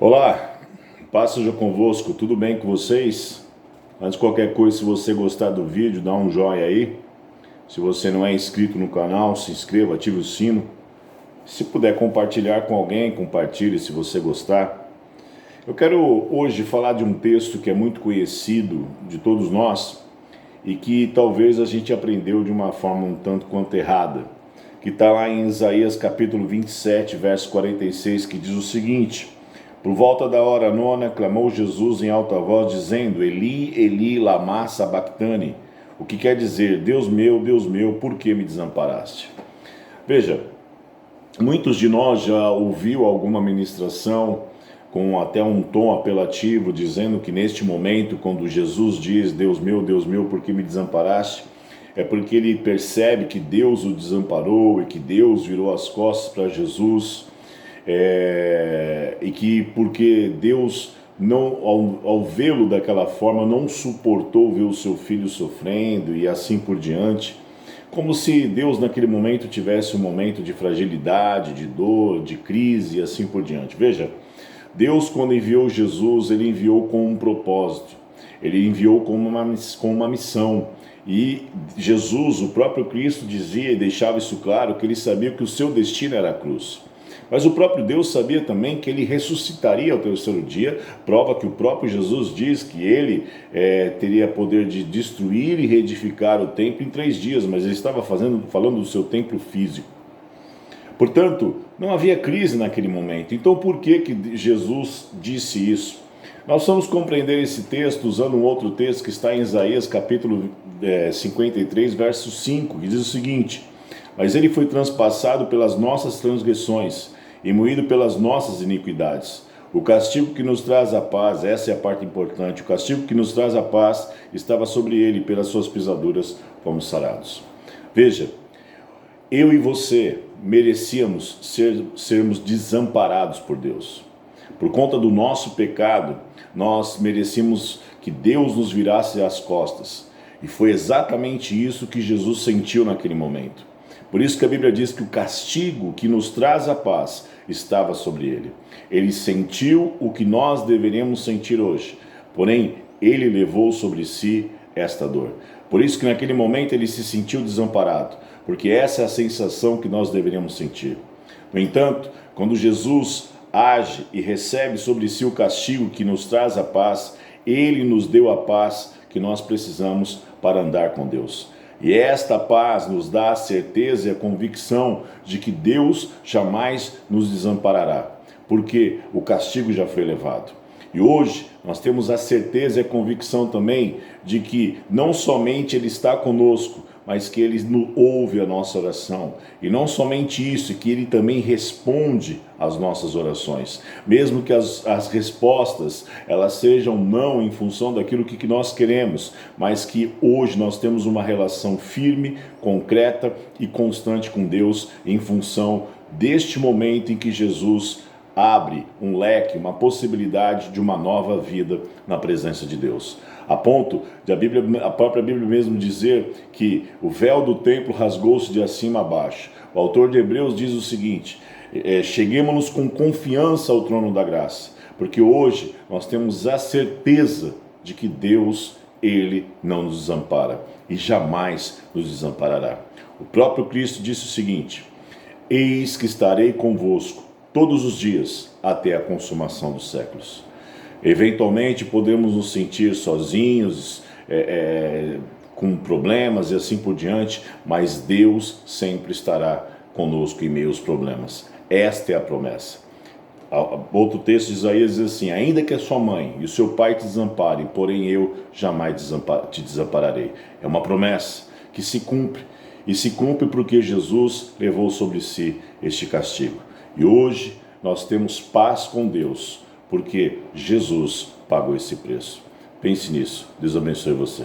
Olá, paz seja convosco, tudo bem com vocês? Antes de qualquer coisa, se você gostar do vídeo, dá um joinha aí. Se você não é inscrito no canal, se inscreva, ative o sino. Se puder compartilhar com alguém, compartilhe se você gostar. Eu quero hoje falar de um texto que é muito conhecido de todos nós e que talvez a gente aprendeu de uma forma um tanto quanto errada, que está lá em Isaías capítulo 27, verso 46, que diz o seguinte: por volta da hora nona, clamou Jesus em alta voz, dizendo: Eli, Eli, lama sabachthani, o que quer dizer: Deus meu, por que me desamparaste? Veja, muitos de nós já ouviu alguma ministração com até um tom apelativo, dizendo que neste momento, quando Jesus diz: Deus meu, por que me desamparaste? É porque ele percebe que Deus o desamparou e que Deus virou as costas para Jesus. E que porque Deus não, ao vê-lo daquela forma, não suportou ver o seu filho sofrendo e assim por diante, como se Deus naquele momento tivesse um momento de fragilidade, de dor, de crise e assim por diante. Veja, Deus, quando enviou Jesus, ele enviou com um propósito, ele enviou com uma missão. E Jesus, o próprio Cristo, dizia e deixava isso claro, que ele sabia que o seu destino era a cruz. Mas o próprio Deus sabia também que ele ressuscitaria ao terceiro dia, prova que o próprio Jesus diz que ele teria poder de destruir e reedificar o templo em 3 dias, mas ele estava falando do seu templo físico. Portanto, não havia crise naquele momento. Então por que Jesus disse isso? Nós vamos compreender esse texto usando um outro texto que está em Isaías capítulo 53, verso 5, que diz o seguinte: mas ele foi transpassado pelas nossas transgressões e moído pelas nossas iniquidades. O castigo que nos traz a paz, essa é a parte importante, o castigo que nos traz a paz estava sobre ele, pelas suas pisaduras fomos sarados. Veja, eu e você merecíamos sermos desamparados por Deus. Por conta do nosso pecado, nós merecíamos que Deus nos virasse as costas. E foi exatamente isso que Jesus sentiu naquele momento. Por isso que a Bíblia diz que o castigo que nos traz a paz estava sobre ele. Ele sentiu o que nós deveríamos sentir hoje, porém ele levou sobre si esta dor. Por isso que naquele momento ele se sentiu desamparado, porque essa é a sensação que nós deveríamos sentir. No entanto, quando Jesus age e recebe sobre si o castigo que nos traz a paz, ele nos deu a paz que nós precisamos para andar com Deus. E esta paz nos dá a certeza e a convicção de que Deus jamais nos desamparará, porque o castigo já foi levado. E hoje nós temos a certeza e a convicção também de que não somente Ele está conosco, mas que Ele ouve a nossa oração. E não somente isso, que Ele também responde às nossas orações. Mesmo que as respostas elas sejam não em função daquilo que nós queremos, mas que hoje nós temos uma relação firme, concreta e constante com Deus em função deste momento em que Jesus abre um leque, uma possibilidade de uma nova vida na presença de Deus. A ponto de a própria Bíblia mesmo dizer que o véu do templo rasgou-se de acima a baixo. O autor de Hebreus diz o seguinte: cheguemos-nos com confiança ao trono da graça, porque hoje nós temos a certeza de que Deus, Ele não nos desampara e jamais nos desamparará. O próprio Cristo disse o seguinte: eis que estarei convosco todos os dias até a consumação dos séculos. Eventualmente podemos nos sentir sozinhos, com problemas e assim por diante, mas Deus sempre estará conosco em meio aos problemas. Esta é a promessa. Outro texto de Isaías diz assim: ainda que a sua mãe e o seu pai te desamparem, porém eu jamais te desampararei. É uma promessa que se cumpre, e se cumpre porque Jesus levou sobre si este castigo. E hoje nós temos paz com Deus, porque Jesus pagou esse preço. Pense nisso. Deus abençoe você.